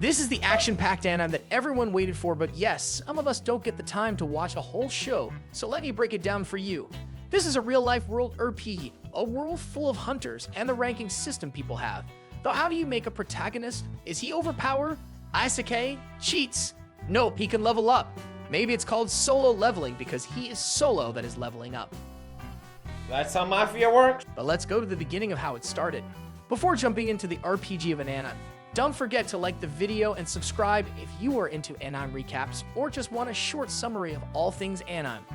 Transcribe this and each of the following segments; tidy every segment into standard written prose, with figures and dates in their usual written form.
This is the action-packed anime that everyone waited for, but yes, some of us don't get the time to watch a whole show, so let me break it down for you. This is a real-life world RPG, a world full of hunters and the ranking system people have. Though how do you make a protagonist? Is he overpowered? Isekai? Cheats? Nope, he can level up. Maybe it's called solo leveling because he is solo that is leveling up. That's how Mafia works. But let's go to the beginning of how it started. Before jumping into the RPG of an anime, don't forget to like the video and subscribe if you are into anime recaps or just want a short summary of all things anime.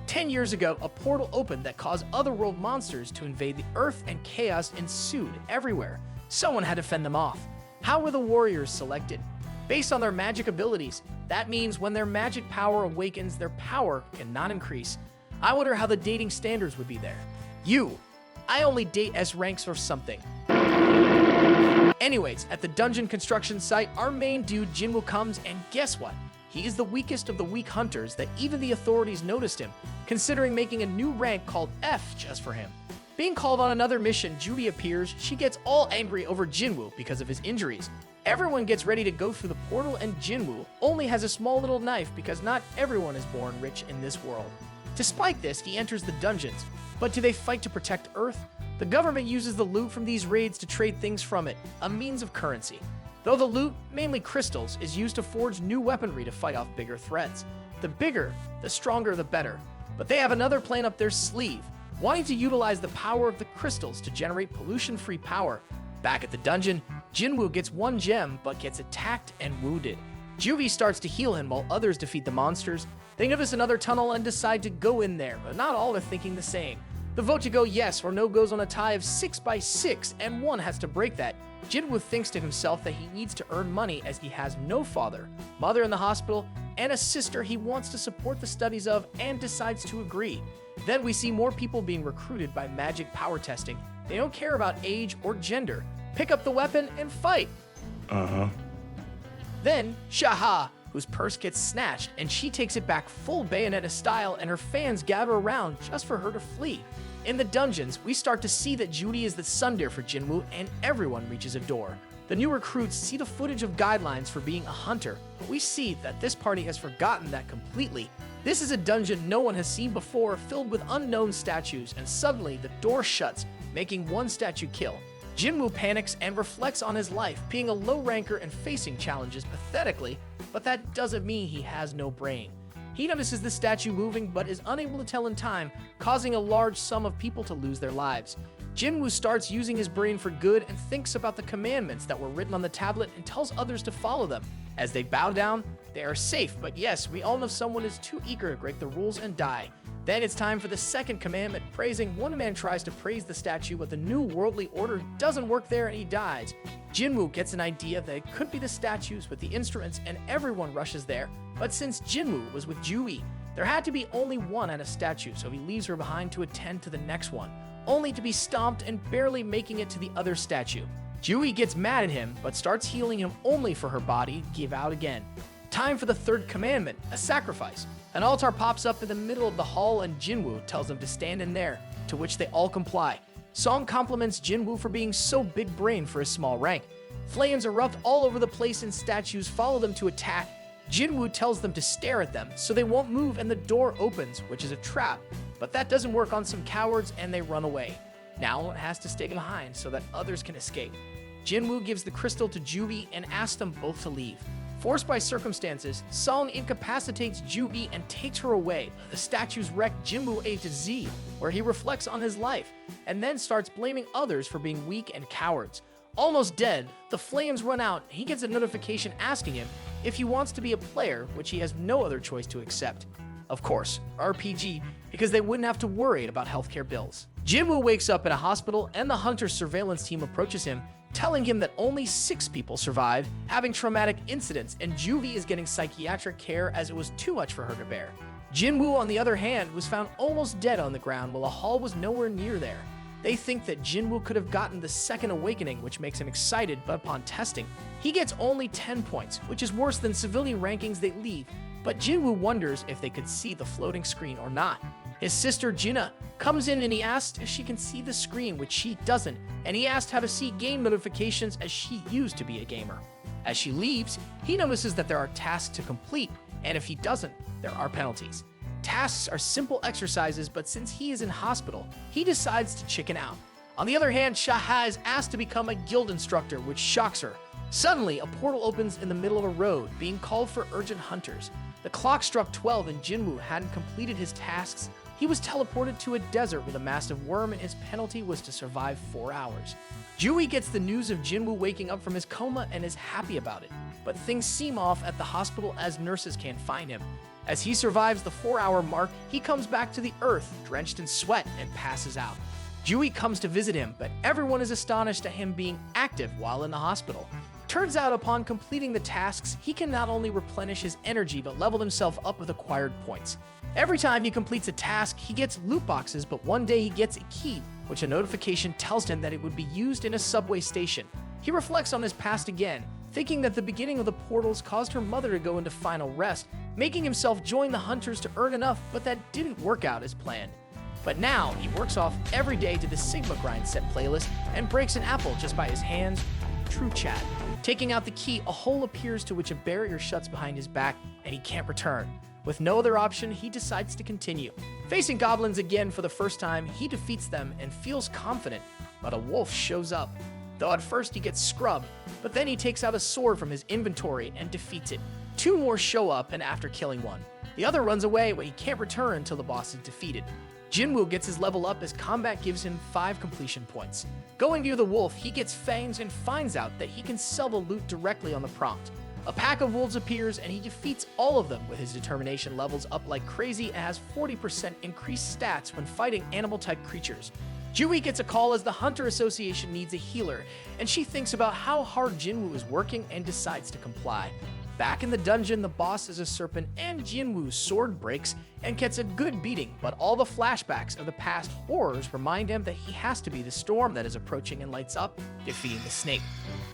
10 years ago, a portal opened that caused otherworld monsters to invade the Earth and chaos ensued everywhere. Someone had to fend them off. How were the warriors selected? Based on their magic abilities. That means when their magic power awakens, their power cannot increase. I wonder how the dating standards would be there. I only date S ranks or something. Anyways, at the dungeon construction site, our main dude Jinwoo comes, and guess what? He is the weakest of the weak hunters that even the authorities noticed him, considering making a new rank called F just for him. Being called on another mission, Judy appears. She gets all angry over Jinwoo because of his injuries. Everyone gets ready to go through the portal, and Jinwoo only has a small little knife because not everyone is born rich in this world. Despite this, he enters the dungeons. But do they fight to protect Earth? The government uses the loot from these raids to trade things from it, a means of currency. Though the loot, mainly crystals, is used to forge new weaponry to fight off bigger threats. The bigger, the stronger, the better. But they have another plan up their sleeve, wanting to utilize the power of the crystals to generate pollution-free power. Back at the dungeon, Jinwoo gets one gem but gets attacked and wounded. Juvie starts to heal him while others defeat the monsters. They notice another tunnel and decide to go in there, but not all are thinking the same. The vote to go yes or no goes on a tie of 6-6, and one has to break that. Jinwoo thinks to himself that he needs to earn money as he has no father, mother in the hospital, and a sister he wants to support the studies of, and decides to agree. Then we see more people being recruited by magic power testing. They don't care about age or gender. Pick up the weapon and fight. Then, Shaha, whose purse gets snatched, and she takes it back full Bayonetta style, and her fans gather around just for her to flee. In the dungeons, we start to see that Judy is the tsundere for Jinwoo, and everyone reaches a door. The new recruits see the footage of guidelines for being a hunter, but we see that this party has forgotten that completely. This is a dungeon no one has seen before, filled with unknown statues, and suddenly the door shuts, making one statue kill. Jinwoo panics and reflects on his life, being a low ranker and facing challenges pathetically, but that doesn't mean he has no brain. He notices the statue moving but is unable to tell in time, causing a large sum of people to lose their lives. Jinwoo starts using his brain for good and thinks about the commandments that were written on the tablet and tells others to follow them. As they bow down, they are safe, but yes, we all know someone is too eager to break the rules and die. Then it's time for the second commandment, praising. One man tries to praise the statue, but the new worldly order doesn't work there and he dies. Jinwoo gets an idea that it could be the statues with the instruments, and everyone rushes there. But since Jinwoo was with Jui, there had to be only one at a statue, so he leaves her behind to attend to the next one, only to be stomped and barely making it to the other statue. Jui gets mad at him, but starts healing him only for her body to give out again. Time for the third commandment, a sacrifice. An altar pops up in the middle of the hall and Jinwoo tells them to stand in there, to which they all comply. Song compliments Jinwoo for being so big-brained for his small rank. Flames erupt all over the place and statues follow them to attack. Jinwoo tells them to stare at them so they won't move, and the door opens, which is a trap. But that doesn't work on some cowards and they run away. Now it has to stay behind so that others can escape. Jinwoo gives the crystal to Juvie and asks them both to leave. Forced by circumstances, Song incapacitates Juvie and takes her away. The statues wreck Jinwoo A to Z, where he reflects on his life, and then starts blaming others for being weak and cowards. Almost dead, the flames run out. He gets a notification asking him if he wants to be a player, which he has no other choice to accept. Of course, RPG, because they wouldn't have to worry about healthcare bills. Jinwoo wakes up in a hospital, and the hunter's surveillance team approaches him, telling him that only 6 people survived, having traumatic incidents, and Juvie is getting psychiatric care as it was too much for her to bear. Jinwoo, on the other hand, was found almost dead on the ground while a hall was nowhere near there. They think that Jinwoo could have gotten the second awakening, which makes him excited, but upon testing, he gets only 10 points, which is worse than civilian rankings they leave. But Jinwoo wonders if they could see the floating screen or not. His sister Jinna comes in and he asks if she can see the screen, which she doesn't, and he asked how to see game notifications as she used to be a gamer. As she leaves, he notices that there are tasks to complete, and if he doesn't, there are penalties. Tasks are simple exercises, but since he is in hospital, he decides to chicken out. On the other hand, Shaha is asked to become a guild instructor, which shocks her. Suddenly, a portal opens in the middle of a road, being called for urgent hunters. The clock struck 12 and Jinwoo hadn't completed his tasks. He was teleported to a desert with a massive worm, and his penalty was to survive 4 hours. Jui gets the news of Jinwoo waking up from his coma and is happy about it, but things seem off at the hospital as nurses can't find him. As he survives the 4-hour mark, he comes back to the earth, drenched in sweat, and passes out. Jui comes to visit him, but everyone is astonished at him being active while in the hospital. Turns out upon completing the tasks, he can not only replenish his energy but level himself up with acquired points. Every time he completes a task, he gets loot boxes, but one day he gets a key, which a notification tells him that it would be used in a subway station. He reflects on his past again, thinking that the beginning of the portals caused her mother to go into final rest, making himself join the hunters to earn enough, but that didn't work out as planned. But now, he works off every day to the Sigma Grind set playlist and breaks an apple just by his hands. True chat. Taking out the key, a hole appears to which a barrier shuts behind his back, and he can't return. With no other option, he decides to continue. Facing goblins again for the first time, he defeats them and feels confident, but a wolf shows up. Though at first he gets scrubbed, but then he takes out a sword from his inventory and defeats it. 2 more show up, and after killing one, the other runs away, but he can't return until the boss is defeated. Jinwoo gets his level up as combat gives him 5 completion points. Going near the wolf, he gets fangs and finds out that he can sell the loot directly on the prompt. A pack of wolves appears and he defeats all of them with his determination levels up like crazy and has 40% increased stats when fighting animal-type creatures. Jui gets a call as the Hunter Association needs a healer, and she thinks about how hard Jinwoo is working and decides to comply. Back in the dungeon, the boss is a serpent and Jinwoo's sword breaks and gets a good beating, but all the flashbacks of the past horrors remind him that he has to be the storm that is approaching and lights up, defeating the snake.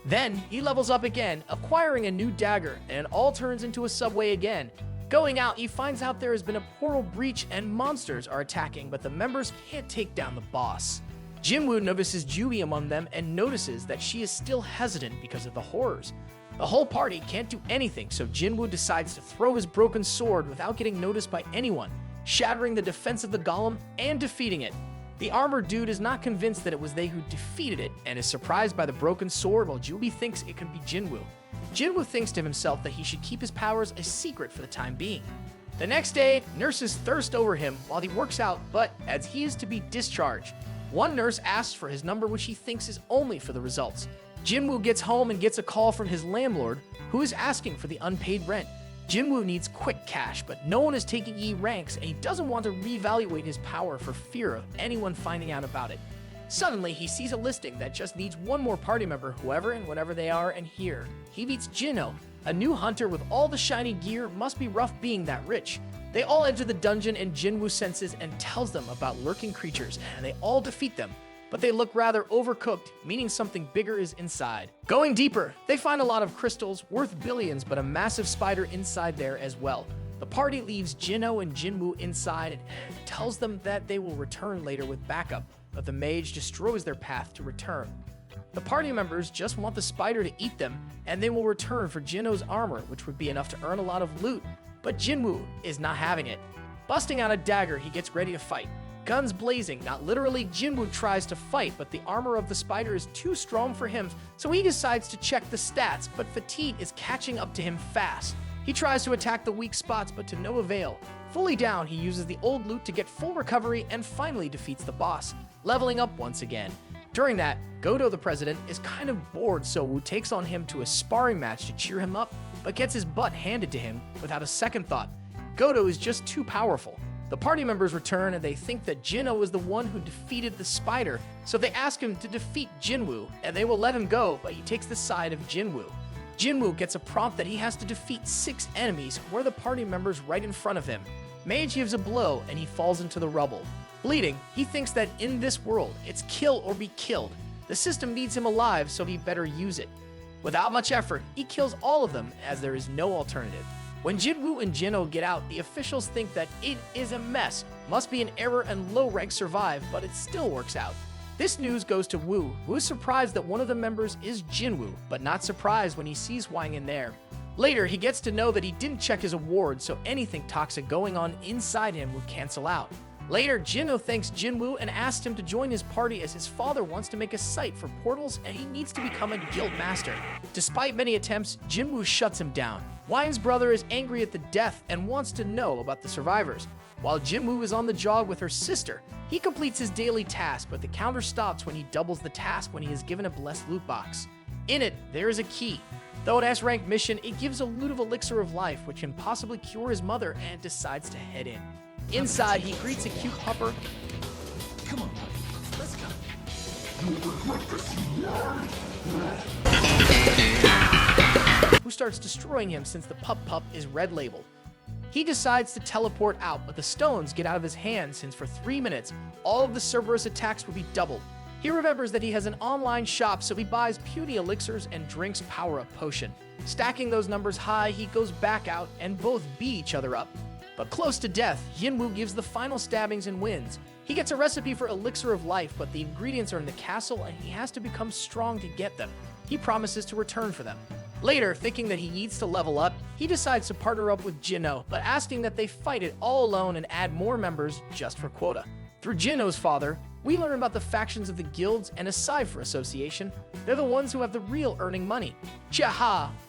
Then, he levels up again, acquiring a new dagger, and it all turns into a subway again. Going out, he finds out there has been a portal breach and monsters are attacking, but the members can't take down the boss. Jinwoo notices Jui among them and notices that she is still hesitant because of the horrors. The whole party can't do anything, so Jinwoo decides to throw his broken sword without getting noticed by anyone, shattering the defense of the golem and defeating it. The armored dude is not convinced that it was they who defeated it and is surprised by the broken sword while Jui thinks it could be Jinwoo. Jinwoo thinks to himself that he should keep his powers a secret for the time being. The next day, nurses thirst over him while he works out, but as he is to be discharged, one nurse asks for his number, which he thinks is only for the results. Jinwoo gets home and gets a call from his landlord, who is asking for the unpaid rent. Jinwoo needs quick cash, but no one is taking E ranks, and he doesn't want to reevaluate his power for fear of anyone finding out about it. Suddenly, he sees a listing that just needs one more party member, whoever and whatever they are, and here, he meets Jinho, a new hunter with all the shiny gear. Must be rough being that rich. They all enter the dungeon, and Jinwoo senses and tells them about lurking creatures, and they all defeat them. But they look rather overcooked, meaning something bigger is inside. Going deeper, they find a lot of crystals worth billions, but a massive spider inside there as well. The party leaves Jinho and Jinwoo inside and tells them that they will return later with backup, but the mage destroys their path to return. The party members just want the spider to eat them, and they will return for Jinho's armor, which would be enough to earn a lot of loot, but Jinwoo is not having it. Busting out a dagger, he gets ready to fight. Guns blazing, not literally, Jinwoo tries to fight, but the armor of the spider is too strong for him, so he decides to check the stats, but fatigue is catching up to him fast. He tries to attack the weak spots, but to no avail. Fully down, he uses the old loot to get full recovery and finally defeats the boss, leveling up once again. During that, Godo the president is kind of bored, so Wu takes on him to a sparring match to cheer him up, but gets his butt handed to him without a second thought. Godo is just too powerful. The party members return and they think that Jinho is the one who defeated the spider, so they ask him to defeat Jinwoo, and they will let him go, but he takes the side of Jinwoo. Jinwoo gets a prompt that he has to defeat 6 enemies who are the party members right in front of him. Mage gives a blow and he falls into the rubble. Bleeding, he thinks that in this world, it's kill or be killed. The system needs him alive, so he better use it. Without much effort, he kills all of them as there is no alternative. When Jinwoo and Jinho get out, the officials think that it is a mess, must be an error and low rank survive, but it still works out. This news goes to Wu, who is surprised that one of the members is Jinwoo, but not surprised when he sees Hwang in there. Later, he gets to know that he didn't check his award, so anything toxic going on inside him would cancel out. Later, Jinho thanks Jinwoo and asks him to join his party as his father wants to make a site for portals and he needs to become a guild master. Despite many attempts, Jinwoo shuts him down. Hwang's brother is angry at the death and wants to know about the survivors. While Jinwoo is on the jog with her sister, he completes his daily task, but the counter stops when he doubles the task when he is given a blessed loot box. In it, there is a key. Though an S-rank mission, it gives a loot of elixir of life, which can possibly cure his mother, and decides to head in. Inside, he greets a cute pupper. Come on, buddy. Let's go. Who starts destroying him since the pup is red labeled. He decides to teleport out, but the stones get out of his hand since for 3 minutes, all of the Cerberus attacks would be doubled. He remembers that he has an online shop, so he buys puny elixirs and drinks power-up potion. Stacking those numbers high, he goes back out and both beat each other up. But close to death, Jinwoo gives the final stabbings and wins. He gets a recipe for elixir of life, but the ingredients are in the castle and he has to become strong to get them. He promises to return for them. Later, thinking that he needs to level up, he decides to partner up with Jinho, but asking that they fight it all alone and add more members just for quota. Through Jinho's father, we learn about the factions of the guilds, and aside for association, they're the ones who have the real earning money. Chia,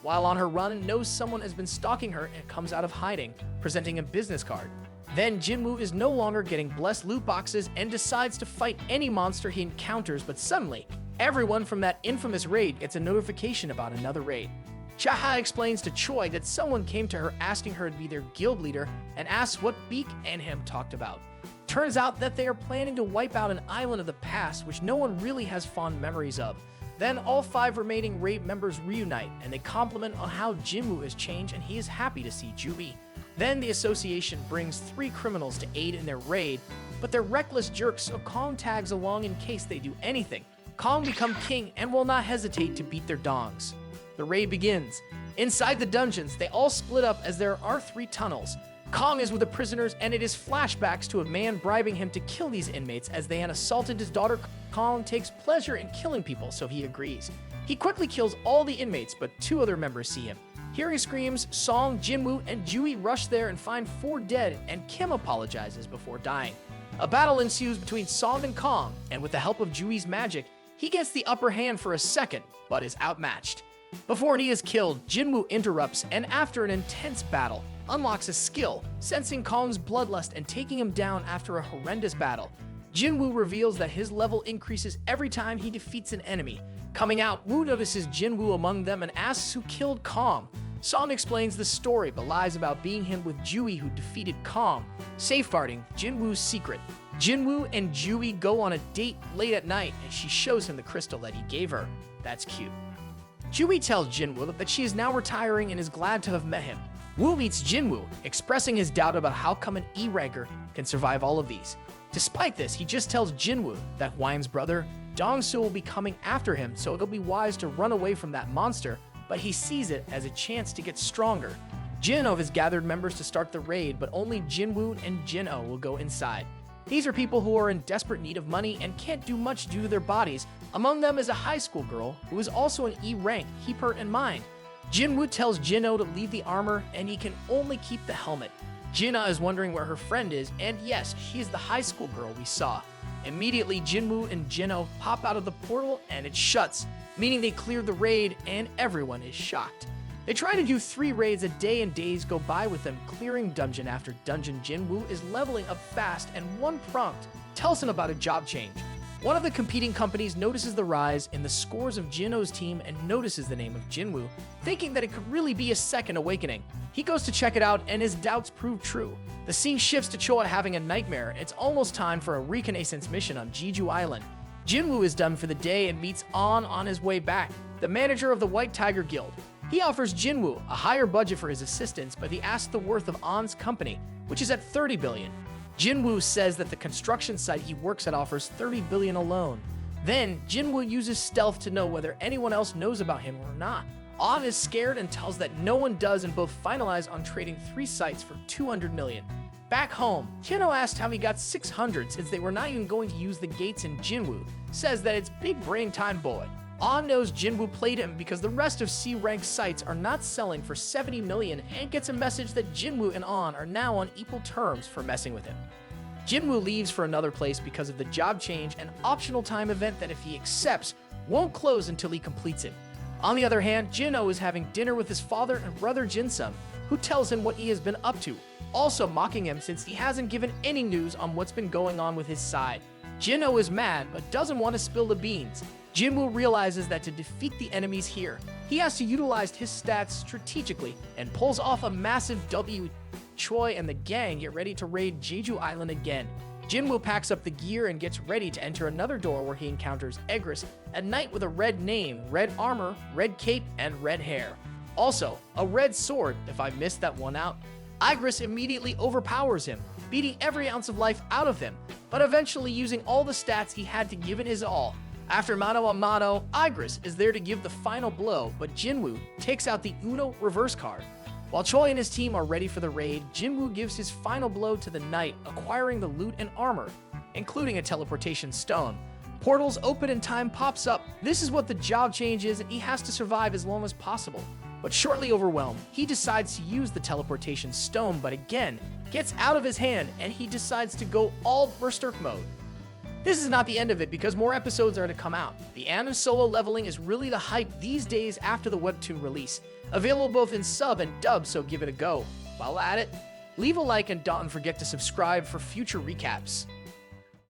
while on her run, knows someone has been stalking her and comes out of hiding, presenting a business card. Then Jinwoo is no longer getting blessed loot boxes and decides to fight any monster he encounters, but suddenly, everyone from that infamous raid gets a notification about another raid. Chia explains to Choi that someone came to her asking her to be their guild leader and asks what Beak and him talked about. Turns out that they are planning to wipe out an island of the past which no one really has fond memories of. Then all 5 remaining raid members reunite and they compliment on how Jinwoo has changed and he is happy to see Jubi. Then the association brings 3 criminals to aid in their raid, but they're reckless jerks, so Kong tags along in case they do anything. Kong become king and will not hesitate to beat their dongs. The raid begins. Inside the dungeons, they all split up as there are 3 tunnels. Kong is with the prisoners, and it is flashbacks to a man bribing him to kill these inmates as they had assaulted his daughter. Kong takes pleasure in killing people, so he agrees. He quickly kills all the inmates, but 2 other members see him. Hearing screams, Song, Jinwoo, and Jui rush there and find 4 dead, and Kim apologizes before dying. A battle ensues between Song and Kong, and with the help of Jui's magic, he gets the upper hand for a second, but is outmatched. Before he is killed, Jinwoo interrupts, and after an intense battle, unlocks a skill, sensing Kong's bloodlust and taking him down after a horrendous battle. Jinwoo reveals that his level increases every time he defeats an enemy. Coming out, Wu notices Jinwoo among them and asks who killed Kong. Song explains the story but lies about being him with Jui who defeated Kong, safeguarding Jinwoo's secret. Jinwoo and Jui go on a date late at night and she shows him the crystal that he gave her. That's cute. Jui tells Jinwoo that she is now retiring and is glad to have met him. Wu meets Jinwoo, expressing his doubt about how come an E-ranker can survive all of these. Despite this, he just tells Jinwoo that Hwang's brother, Dongsu, will be coming after him, so it'll be wise to run away from that monster, but he sees it as a chance to get stronger. Jinho has gathered members to start the raid, but only Jinwoo and Jinho will go inside. These are people who are in desperate need of money and can't do much due to their bodies. Among them is a high school girl who is also an E rank. Keep her in mind. Jinwoo tells Jinho to leave the armor and he can only keep the helmet. Jinna is wondering where her friend is, and yes, she is the high school girl we saw. Immediately, Jinwoo and Jinho pop out of the portal and it shuts, meaning they cleared the raid and everyone is shocked. They try to do 3 raids a day and days go by with them clearing dungeon after dungeon. Jinwoo is leveling up fast and one prompt tells him about a job change. One of the competing companies notices the rise in the scores of Jinho's team and notices the name of Jinwoo, thinking that it could really be a second awakening. He goes to check it out and his doubts prove true. The scene shifts to Choa having a nightmare. It's almost time for a reconnaissance mission on Jeju Island. Jinwoo is done for the day and meets on his way back, the manager of the White Tiger Guild. He offers Jinwoo a higher budget for his assistance, but he asks the worth of On's company, which is at 30 billion. Jinwoo says that the construction site he works at offers 30 billion alone. Then, Jinwoo uses stealth to know whether anyone else knows about him or not. On is scared and tells that no one does and both finalize on trading 3 sites for 200 million. Back home, Jinwoo asked how he got 600 since they were not even going to use the gates, and Jinwoo says that it's big brain time boy. On knows Jinwoo played him because the rest of C-rank sites are not selling for 70 million and gets a message that Jinwoo and On are now on equal terms for messing with him. Jinwoo leaves for another place because of the job change and optional time event that if he accepts, won't close until he completes it. On the other hand, Jinwoo is having dinner with his father and brother Jinsung, who tells him what he has been up to, also mocking him since he hasn't given any news on what's been going on with his side. Jinwoo is mad but doesn't want to spill the beans. Jinwoo realizes that to defeat the enemies here, he has to utilize his stats strategically and pulls off a massive W. Choi and the gang get ready to raid Jeju Island again. Jinwoo packs up the gear and gets ready to enter another door where he encounters Egris, a knight with a red name, red armor, red cape, and red hair. Also, a red sword, if I missed that one out. Egris immediately overpowers him, beating every ounce of life out of him, but eventually using all the stats he had to give it his all. After mano a mano, Egris is there to give the final blow, but Jinwoo takes out the Uno reverse card. While Choi and his team are ready for the raid, Jinwoo gives his final blow to the knight, acquiring the loot and armor, including a teleportation stone. Portals open and time pops up. This is what the job change is, and he has to survive as long as possible. But shortly overwhelmed, he decides to use the teleportation stone, but again, gets out of his hand, and he decides to go all Berserk mode. This is not the end of it because more episodes are to come out. The anime solo leveling is really the hype these days after the webtoon release. Available both in sub and dub, so give it a go. While at it, leave a like and don't forget to subscribe for future recaps.